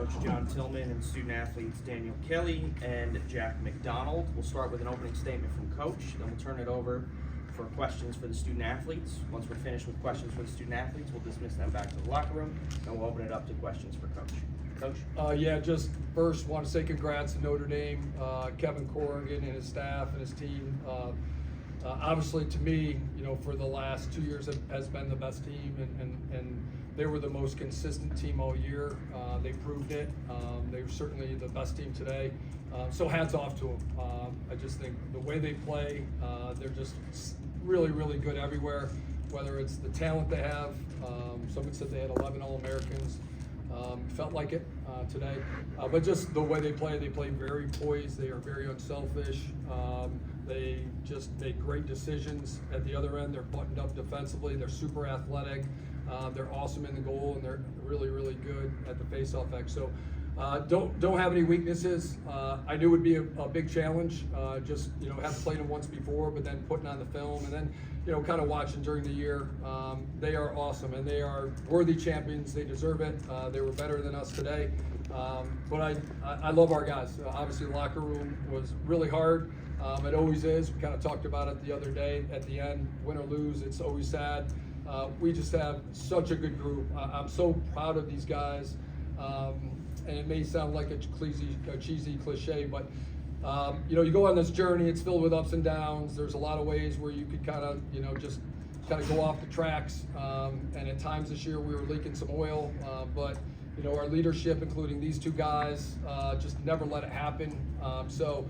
Coach John Tillman and student athletes Daniel Kelly and Jack McDonald. We'll start with an opening statement from Coach, then we'll turn it over for questions for the student athletes. Once we're finished with questions for the student athletes, we'll dismiss them back to the locker room, and we'll open it up to questions for Coach. Coach? Yeah, just first want to say congrats to Notre Dame, Kevin Corrigan and his staff and his team. Obviously, to me, for the last 2 years has been the best team, and they were the most consistent team all year. They proved it. They were certainly the best team today. So hats off to them. I just think the way they play, they're just really, really good everywhere, whether it's the talent they have. Someone said they had 11 All-Americans. Felt like it today, but just the way they play very poised. They are very unselfish. They just make great decisions at the other end. They're buttoned up defensively. They're super athletic. They're awesome in the goal, and they're really, really good at the face-off X. So don't have any weaknesses. I knew it would be a big challenge. Just have played them once before, but then putting on the film, and then kind of watching during the year. They are awesome, and they are worthy champions. They deserve it. They were better than us today. But I love our guys. Obviously, the locker room was really hard. It always is. We kind of talked about it the other day. At the end, win or lose, it's always sad. We just have such a good group. I'm so proud of these guys. And it may sound like a cheesy cliche, but you go on this journey. It's filled with ups and downs. There's a lot of ways where you could kind of, just kind of go off the tracks. And at times this year we were leaking some oil, but our leadership, including these two guys, just never let it happen. So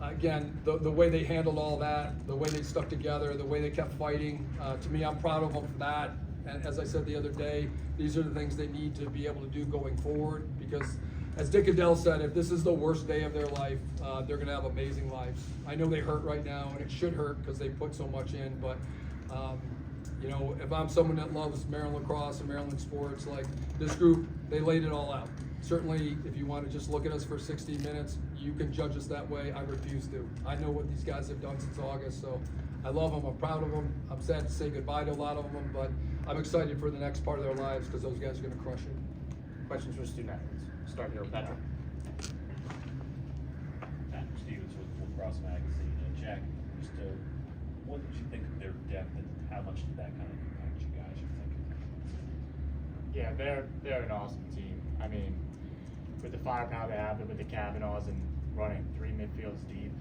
again, the way they handled all that, the way they stuck together, the way they kept fighting, to me, I'm proud of them for that. And as I said the other day, these are the things they need to be able to do going forward, because as Dick Adele said, if this is the worst day of their life, they're going to have amazing lives. I know they hurt right now, and it should hurt because they put so much in, but if I'm someone that loves Maryland lacrosse and Maryland sports, like this group, they laid it all out. Certainly, if you want to just look at us for 60 minutes, you can judge us that way. I refuse to. I know what these guys have done since August, so I love them. I'm proud of them. I'm sad to say goodbye to a lot of them, but I'm excited for the next part of their lives because those guys are going to crush it. Questions for student athletes? Start here with Patrick. Patrick Stevens with Lacrosse Magazine. Jack, just what did you think of their depth, and how much did that kind of impact you guys, you think? Yeah, they're an awesome team. I mean, with the firepower they have, with the Kavanaughs and running 3 midfields deep,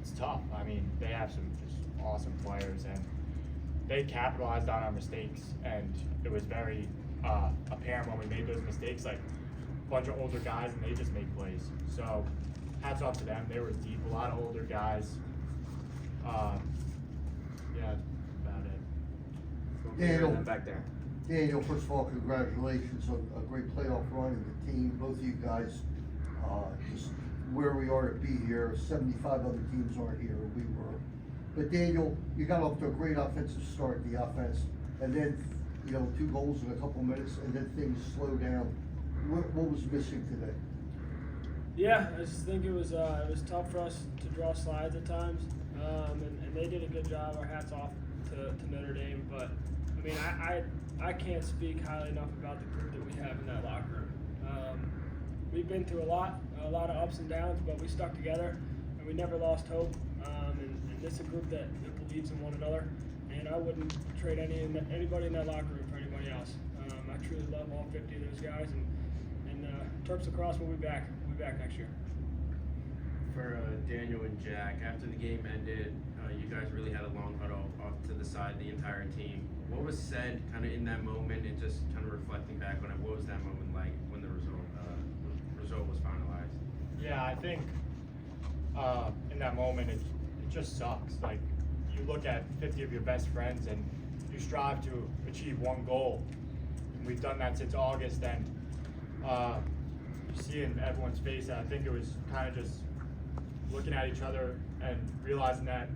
it's tough. I mean, they have some just awesome players, and they capitalized on our mistakes, and it was very apparent when we made those mistakes, like a bunch of older guys, and they just make plays. So hats off to them. They were deep, a lot of older guys. Yeah, about it. Daniel, Back there. Daniel, first of all, congratulations on a great playoff run in the team. Both of you guys, just where we are to be here. 75 other teams aren't here. We were. But Daniel, you got off to a great offensive start, the offense, and then 2 goals in a couple minutes, and then things slowed down. What was missing today? Yeah, I just think it was tough for us to draw slides at times, and they did a good job. Our hats off to Notre Dame, but I mean, I can't speak highly enough about the group that we have in that locker room. We've been through a lot of ups and downs, but we stuck together and we never lost hope. And this is a group that believes in one another, and I wouldn't trade anybody in that locker room for anybody else. I truly love all 50 of those guys, and Terps Lacrosse will be back. We'll be back next year. For Daniel and Jack, after the game ended, you guys really had a long huddle off to the side, the entire team. What was said kind of in that moment, and just kind of reflecting back on it, what was that moment like when the result was finalized? Yeah, I think in that moment it just sucks. Like, you look at 50 of your best friends and you strive to achieve one goal. And we've done that since August, and you see in everyone's face, I think it was kind of just looking at each other and realizing that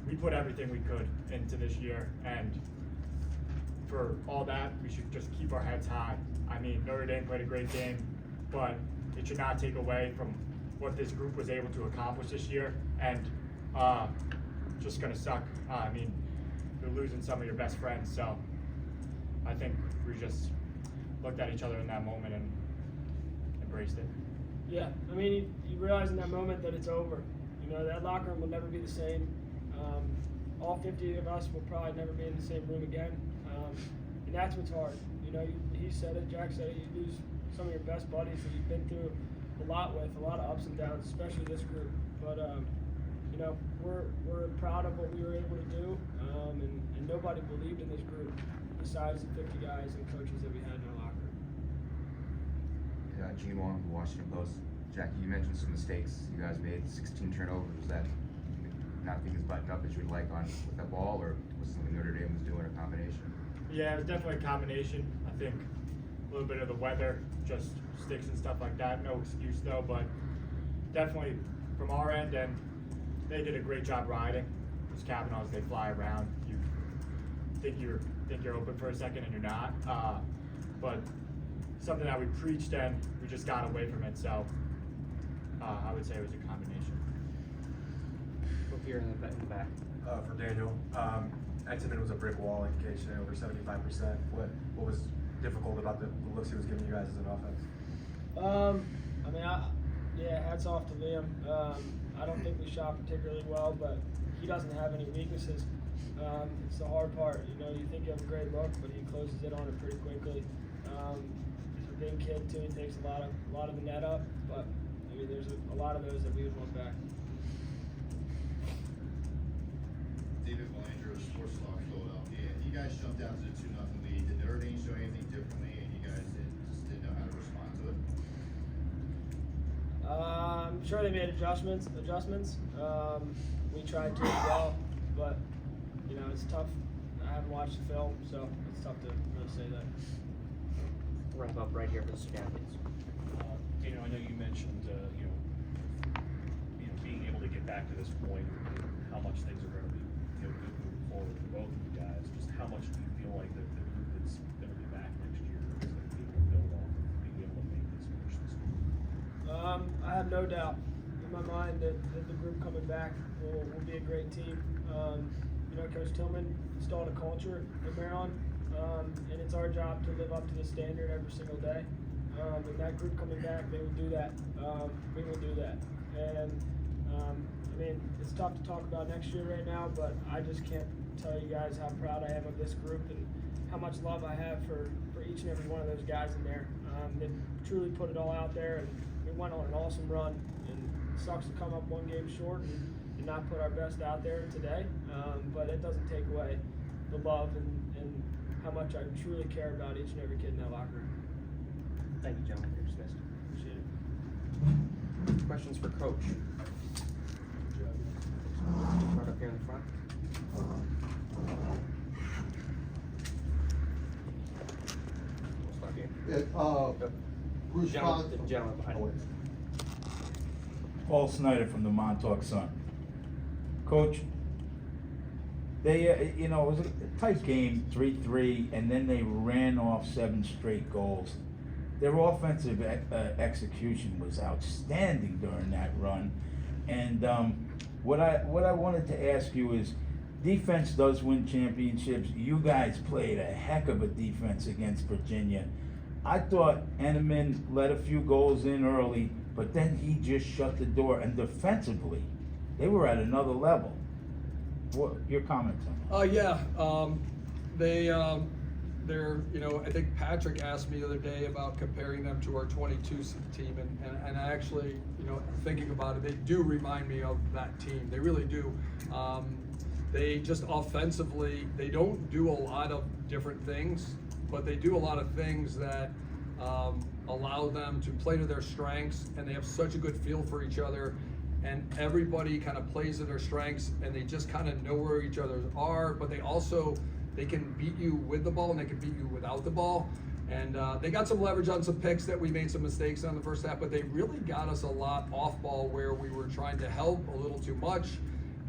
we put everything we could into this year, and for all that, we should just keep our heads high. I mean, Notre Dame played a great game, but it should not take away from what this group was able to accomplish this year, and just gonna suck. I mean, you're losing some of your best friends, so I think we just looked at each other in that moment and embraced it. Yeah, I mean, you realize in that moment that it's over. You know, that locker room will never be the same. All 50 of us will probably never be in the same room again. And that's what's hard. You know, he said it, Jack said it, you lose some of your best buddies that you've been through a lot with, a lot of ups and downs, especially this group. But, you know, we're proud of what we were able to do, and nobody believed in this group besides the 50 guys and coaches that we had in our locker room. Yeah, Gene Long, the Washington Post. Jackie, you mentioned some mistakes you guys made, 16 turnovers. Was that not being as buttoned up as you'd like on with that ball, or was it something Notre Dame was doing, a combination? Yeah, it was definitely a combination. I think a little bit of the weather, just sticks and stuff like that. No excuse though, but definitely from our end, and they did a great job riding. Those Kavanaughs, they fly around. You think you're open for a second and you're not. But something that we preached and we just got away from it. So I would say it was a combination. Up here in the back. For Daniel, Exeter was a brick wall indication, over 75%. What was difficult about the looks he was giving you guys as an offense? I mean, yeah, hats off to Liam. I don't think we shot particularly well, but he doesn't have any weaknesses. It's the hard part. You know, you think you have a great look, but he closes it on it pretty quickly. He's a big kid too. He takes a lot of the net up, but I mean, there's a lot of those that we would want back. David Belanger of Sports Talk Philadelphia. You guys jumped out to the 2-0 lead. Did Notre Dame show anything differently, and you guys just didn't know how to respond to it? I'm sure they made adjustments. We tried to as well, but you know, it's tough. I haven't watched the film, so it's tough to really say that. Wrap up right here for the student athletes. Daniel, I know you mentioned, being able to get back to this point, how much things are going to be, good moving forward for both of you guys. Just how much do you feel like the group that's going to be back next year is going to be able to build off of being able to make this push this year? I have no doubt in my mind that the group coming back will be a great team. You know, Coach Tillman installed a culture in Maryland, and it's our job to live up to the standard every single day. And that group coming back, they will do that. We will do that. And I mean, it's tough to talk about next year right now, but I just can't tell you guys how proud I am of this group and how much love I have for each and every one of those guys in there. They truly put it all out there, and we went on an awesome run. And it sucks to come up one game short and not put our best out there today, but it doesn't take away the love and how much I truly care about each and every kid in that locker room. Thank you, gentlemen. You're dismissed. Appreciate it. Questions for Coach? Right up here in the front. We'll start here. Bruce Gentleman, the gentleman behind you. Paul Snyder from the Montauk Sun. Coach, they, it was a tight game, 3-3, and then they ran off 7 straight goals. Their offensive execution was outstanding during that run. And what I wanted to ask you is, defense does win championships. You guys played a heck of a defense against Virginia. I thought Enneman let a few goals in early, but then he just shut the door. And defensively, they were at another level. What your comments on that? They're, I think Patrick asked me the other day about comparing them to our 22 team, and I actually, thinking about it, they do remind me of that team. They really do. They just offensively, they don't do a lot of different things, but they do a lot of things that allow them to play to their strengths, and they have such a good feel for each other, and everybody kind of plays to their strengths, and they just kind of know where each other are, but they can beat you with the ball and they can beat you without the ball. And they got some leverage on some picks that we made some mistakes on the first half, but they really got us a lot off ball where we were trying to help a little too much,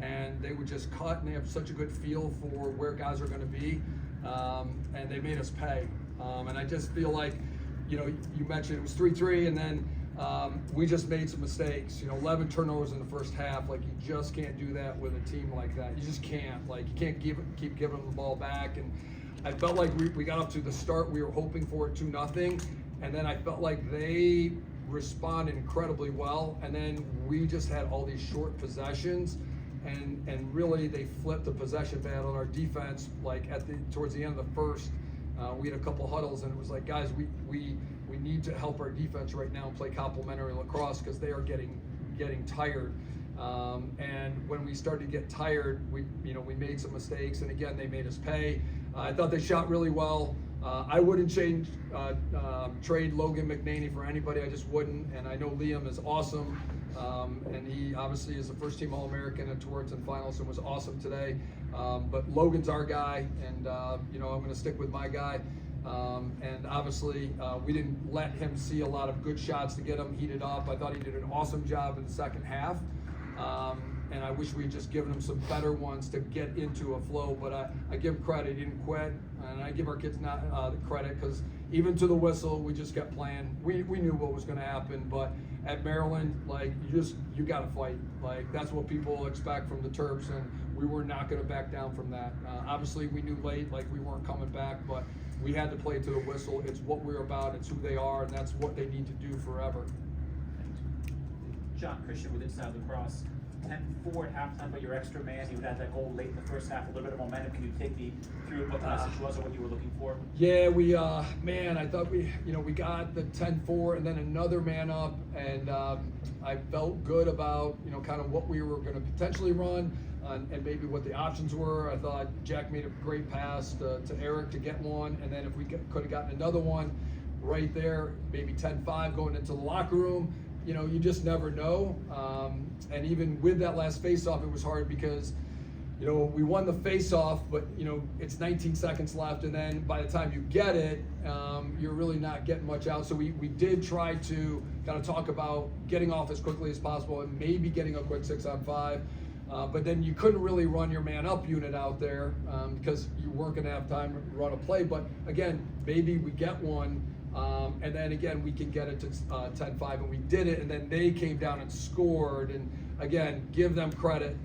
and they would just cut, and they have such a good feel for where guys are going to be, and they made us pay. And I just feel like, you mentioned it was 3-3, and then we just made some mistakes. 11 turnovers in the first half. Like, you just can't do that with a team like that. You just can't. Like, you can't keep giving them the ball back. And I felt like we got up to the start, we were hoping for it 2-0, and then I felt like they responded incredibly well, and then we just had all these short possessions, and really they flipped the possession battle on our defense. Like towards the end of the first, we had a couple huddles, and it was like, guys, we need to help our defense right now and play complementary lacrosse because they are getting tired. And when we started to get tired, we made some mistakes, and again, they made us pay. I thought they shot really well. I wouldn't trade Logan McNaney for anybody. I just wouldn't. And I know Liam is awesome, and he obviously is a first-team All-American at Torrington Finals and was awesome today. But Logan's our guy, and I'm going to stick with my guy. And obviously, we didn't let him see a lot of good shots to get him heated up. I thought he did an awesome job in the second half. And I wish we'd just given him some better ones to get into a flow, but I give him credit, he didn't quit, and I give our kids not the credit, because even to the whistle, we just kept playing. We knew what was gonna happen, but at Maryland, like, you gotta fight. Like, that's what people expect from the Terps, and we were not gonna back down from that. Obviously, we knew late, like, we weren't coming back, but we had to play to the whistle. It's what we're about, it's who they are, and that's what they need to do forever. John Christian with Inside Lacrosse. 10-4 at halftime, but your extra man, you had that goal late in the first half, a little bit of momentum. Can you take me through what the message was or what you were looking for? Yeah, we, I thought we got the 10-4 and then another man up, and I felt good about, kind of what we were going to potentially run and maybe what the options were. I thought Jack made a great pass to Eric to get one, and then if we could have gotten another one right there, maybe 10-5 going into the locker room. You just never know. And even with that last face-off, it was hard because, we won the face-off, but, it's 19 seconds left, and then by the time you get it, you're really not getting much out. So we did try to kind of talk about getting off as quickly as possible and maybe getting a quick 6-on-5. But then you couldn't really run your man-up unit out there because you weren't going to have time to run a play. But again, maybe we get one. And then again, we can get it to 10-5, and we did it, and then they came down and scored, and again, give them credit.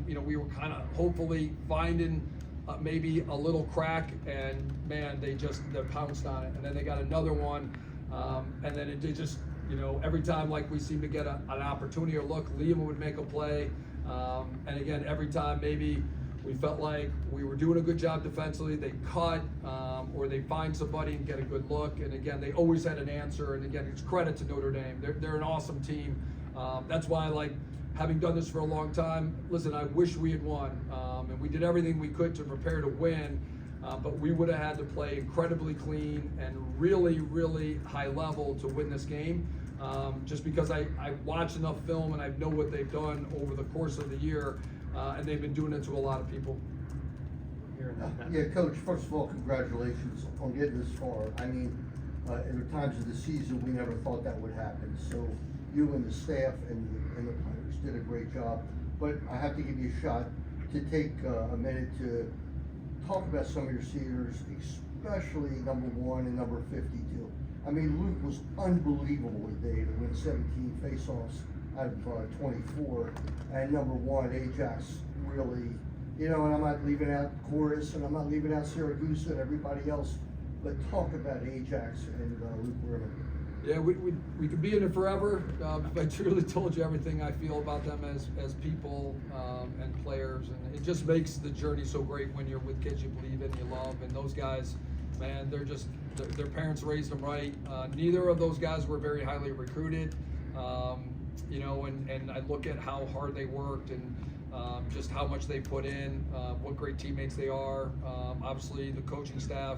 We were kind of hopefully finding maybe a little crack, and man, they pounced on it, and then they got another one, and then it just, every time like we seemed to get an opportunity or look, Liam would make a play, and again, every time maybe we felt like we were doing a good job defensively, they cut, or they find somebody and get a good look. And again, they always had an answer. And again, it's credit to Notre Dame. They're an awesome team. That's why, like, having done this for a long time, listen, I wish we had won. And we did everything we could to prepare to win. But we would have had to play incredibly clean and really, really high level to win this game. Just because I watched enough film and I know what they've done over the course of the year. And they've been doing it to a lot of people. Yeah, Coach, first of all, congratulations on getting this far. I mean, in the times of the season, we never thought that would happen. So you and the staff and the players did a great job. But I have to give you a shot to take a minute to talk about some of your seniors, especially number 1 and number 52. I mean, Luke was unbelievable today to win 17 faceoffs out of 24, and number 1, Ajax, really, and I'm not leaving out Chorus, and I'm not leaving out Syracuse and everybody else, but talk about Ajax and Luke Werman. Yeah, we could be in it forever. If I truly told you everything I feel about them as people and players, and it just makes the journey so great when you're with kids you believe in, you love, and those guys, man, their parents raised them right. Neither of those guys were very highly recruited. And I look at how hard they worked and just how much they put in, what great teammates they are. Obviously, the coaching staff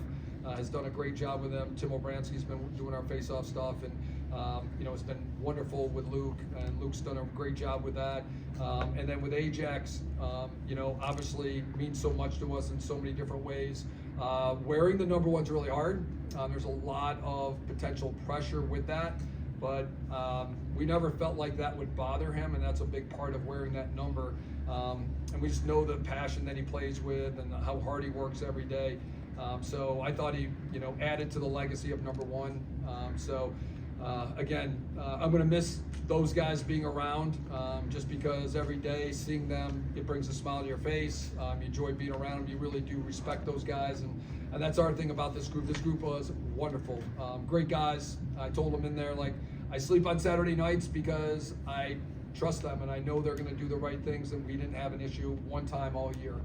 has done a great job with them. Tim Obransky's been doing our face-off stuff, and it's been wonderful with Luke, and Luke's done a great job with that. And then with Ajax, obviously means so much to us in so many different ways. Wearing the number 1's really hard. There's a lot of potential pressure with that. But we never felt like that would bother him, and that's a big part of wearing that number. And we just know the passion that he plays with and how hard he works every day. So I thought he, added to the legacy of number 1. Again, I'm going to miss those guys being around just because every day seeing them, it brings a smile to your face. You enjoy being around them. You really do respect those guys, and and that's our thing about this group. This group was wonderful, great guys. I told them in there, like, I sleep on Saturday nights because I trust them and I know they're going to do the right things, and we didn't have an issue one time all year.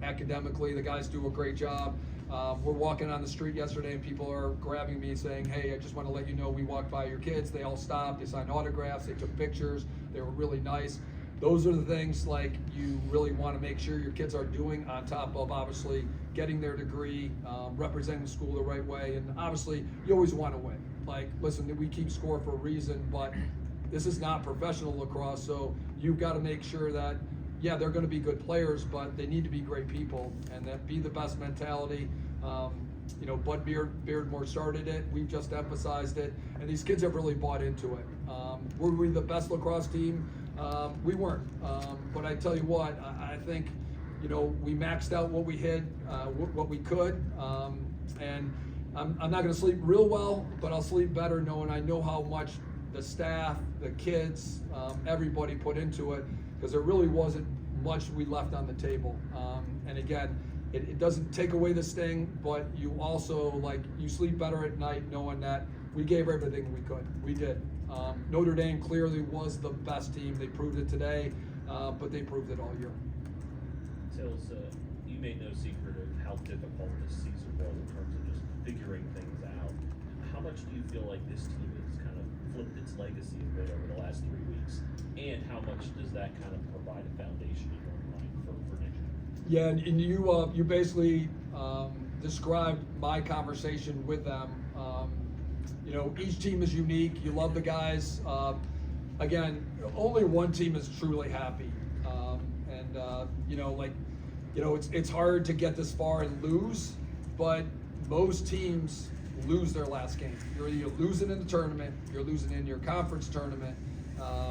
Academically, the guys do a great job. We're walking on the street yesterday and people are grabbing me saying, hey, I just want to let you know we walked by your kids. They all stopped, they signed autographs, they took pictures, they were really nice. Those are the things like you really want to make sure your kids are doing, on top of obviously getting their degree, representing the school the right way, and obviously you always want to win. Like, listen, we keep score for a reason, but this is not professional lacrosse, so you've got to make sure that, yeah, they're going to be good players, but they need to be great people, and that be the best mentality. You know, Bud Beardmore started it. We've just emphasized it, and these kids have really bought into it. Were we the best lacrosse team? We weren't, but I tell you what, I think, you know, we maxed out what we hit, what we could, and I'm not going to sleep real well, but I'll sleep better knowing I know how much the staff, the kids, everybody put into it, because there really wasn't much we left on the table. And again, it doesn't take away the sting, but you also, like, you sleep better at night knowing that we gave everything we could. We did. Notre Dame clearly was the best team. They proved it today, but they proved it all year. Tills, you made no secret of how difficult this season was in terms of just figuring things out. How much do you feel like this team has kind of flipped its legacy a bit over the last 3 weeks? And how much does that kind of provide a foundation in your mind for next year? Yeah, and you basically described my conversation with them. You know, each team is unique. You love the guys. Again, only one team is truly happy. You know, like, you know, it's hard to get this far and lose, but most teams lose their last game. You're either losing in the tournament, you're losing in your conference tournament,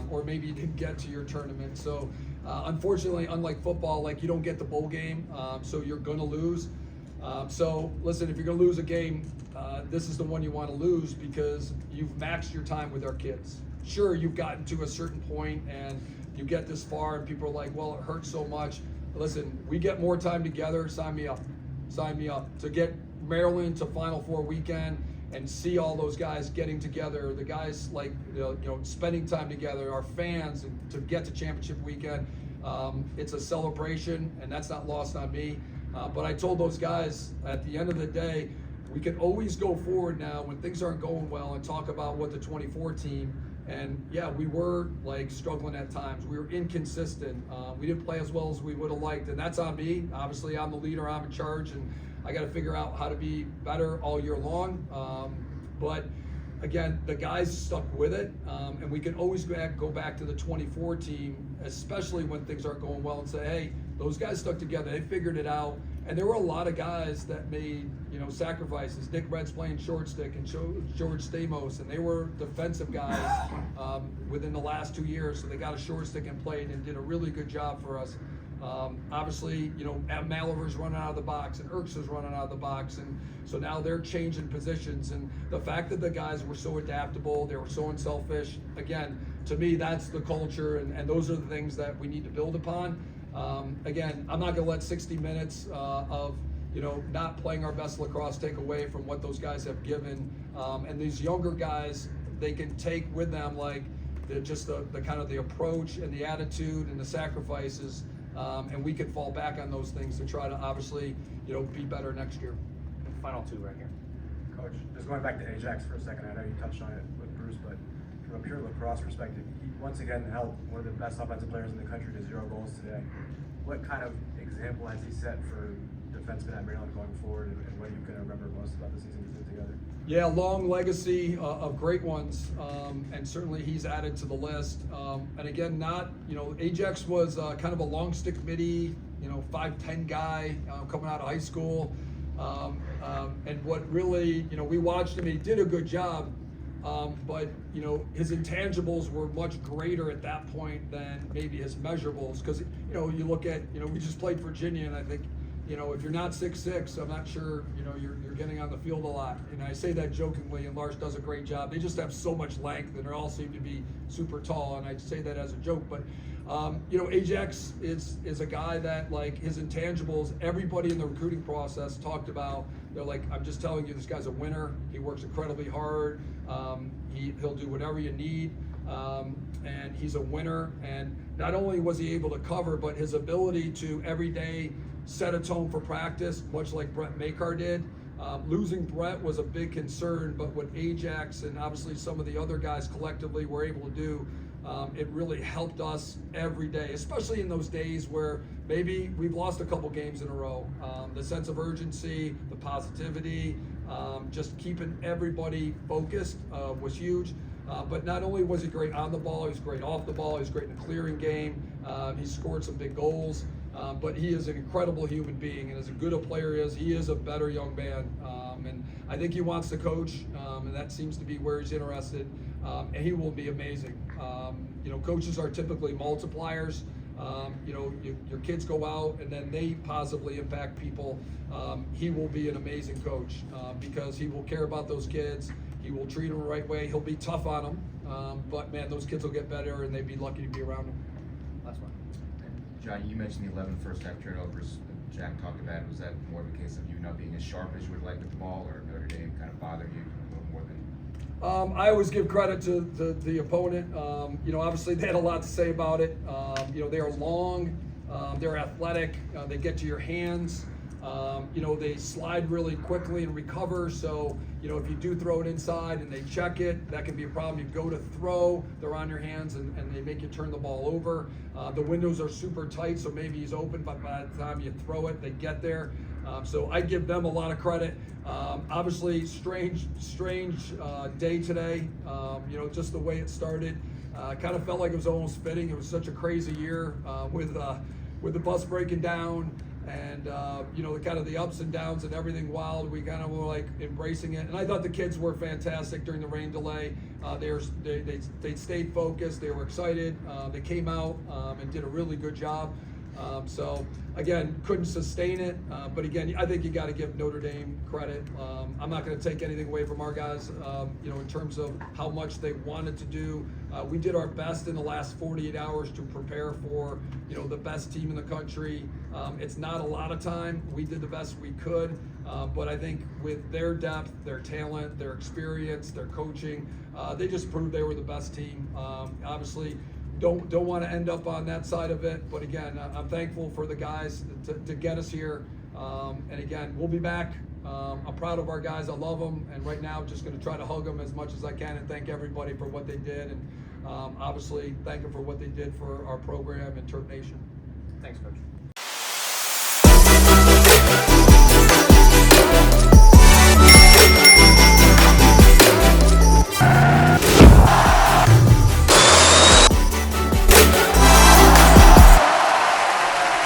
or maybe you didn't get to your tournament. So unfortunately, unlike football, like, you don't get the bowl game, so you're gonna lose. So listen, if you're gonna lose a game, this is the one you want to lose, because you've maxed your time with our kids. Sure, you've gotten to a certain point and you get this far and people are like, well, it hurts so much. Listen, we get more time together, sign me up. Sign me up. To get Maryland to Final Four weekend and see all those guys getting together, the guys, like, you know, spending time together, our fans, and to get to championship weekend, it's a celebration, and that's not lost on me. But I told those guys, at the end of the day, we can always go forward now when things aren't going well and talk about what the 24 team, and yeah, we were, like, struggling at times. We were inconsistent. We didn't play as well as we would have liked, and that's on me. Obviously, I'm the leader, I'm in charge, and I got to figure out how to be better all year long. But again, the guys stuck with it, and we can always go back to the 24 team, especially when things aren't going well, and say, hey, those guys stuck together, they figured it out. And there were a lot of guys that made, you know, sacrifices. Nick Red's playing short stick, and George Stamos, and they were defensive guys within the last 2 years, so they got a short stick and played and did a really good job for us. Obviously, you know, Maliver's running out of the box and Erks is running out of the box, and so now they're changing positions. And the fact that the guys were so adaptable, they were so unselfish, again, to me, that's the culture, and those are the things that we need to build upon. Again, I'm not going to let 60 minutes of, you know, not playing our best lacrosse take away from what those guys have given. And these younger guys, they can take with them, like, just the kind of the approach and the attitude and the sacrifices, and we can fall back on those things to try to obviously, you know, be better next year. Final two right here. Coach, just going back to Ajax for a second, I know you touched on it with Bruce, but from a pure lacrosse perspective, he once again held one of the best offensive players in the country to 0 goals today. What kind of example has he set for defensemen at Maryland going forward, and what are you going to remember most about the season we did together? Yeah, long legacy of great ones, and certainly he's added to the list. And again, not, you know, Ajax was kind of a long stick midi, you know, 5'10" guy coming out of high school. And what really, you know, we watched him, he did a good job, but, you know, his intangibles were much greater at that point than maybe his measurables. Because, you know, you look at, you know, we just played Virginia, and I think, you know, if you're not 6'6", I'm not sure, you know, you're getting on the field a lot. And I say that jokingly, and Lars does a great job. They just have so much length, and they all seem to be super tall, and I say that as a joke. But, you know, Ajax is a guy that, like, his intangibles, everybody in the recruiting process talked about. They're like, I'm just telling you, this guy's a winner. He works incredibly hard. He'll do whatever you need. And he's a winner. And not only was he able to cover, but his ability to every day set a tone for practice, much like Brett Makar did. Losing Brett was a big concern, but what Ajax and obviously some of the other guys collectively were able to do, it really helped us every day, especially in those days where maybe we've lost a couple games in a row. The sense of urgency, the positivity, just keeping everybody focused was huge. But not only was he great on the ball, he was great off the ball, he was great in the clearing game, he scored some big goals, but he is an incredible human being, and as good a player he is a better young man. And I think he wants to coach, and that seems to be where he's interested, and he will be amazing. You know, coaches are typically multipliers. You know, your kids go out and then they positively impact people. He will be an amazing coach because he will care about those kids. He will treat them the right way. He'll be tough on them, but man, those kids will get better and they'd be lucky to be around him. Last one. John, you mentioned the 11 first half turnovers Jack talked about. Was that more of a case of you not being as sharp as you would like with the ball, or Notre Dame kind of bothered you a little more than? I always give credit to the opponent. You know, obviously they had a lot to say about it. You know, they are long, they're athletic, they get to your hands. You know, they slide really quickly and recover. So, you know, if you do throw it inside and they check it, that can be a problem. You go to throw, they're on your hands and they make you turn the ball over. The windows are super tight, so maybe he's open, but by the time you throw it, they get there. So I give them a lot of credit. Obviously, strange day today. You know, just the way it started. Kind of felt like it was almost fitting. It was such a crazy year with the bus breaking down. And you know, the kind of the ups and downs and everything wild, we kind of were like embracing it. And I thought the kids were fantastic during the rain delay. They stayed focused. They were excited. They came out and did a really good job. So again, couldn't sustain it. But again, I think you got to give Notre Dame credit. I'm not going to take anything away from our guys. You know, in terms of how much they wanted to do. We did our best in the last 48 hours to prepare for, you know, the best team in the country. It's not a lot of time. We did the best we could. But I think with their depth, their talent, their experience, their coaching, they just proved they were the best team. Obviously, don't want to end up on that side of it, but again, I'm thankful for the guys to get us here. And again, we'll be back. I'm proud of our guys. I love them, and right now, just going to try to hug them as much as I can and thank everybody for what they did, and obviously thank them for what they did for our program and Terp Nation. Thanks, Coach.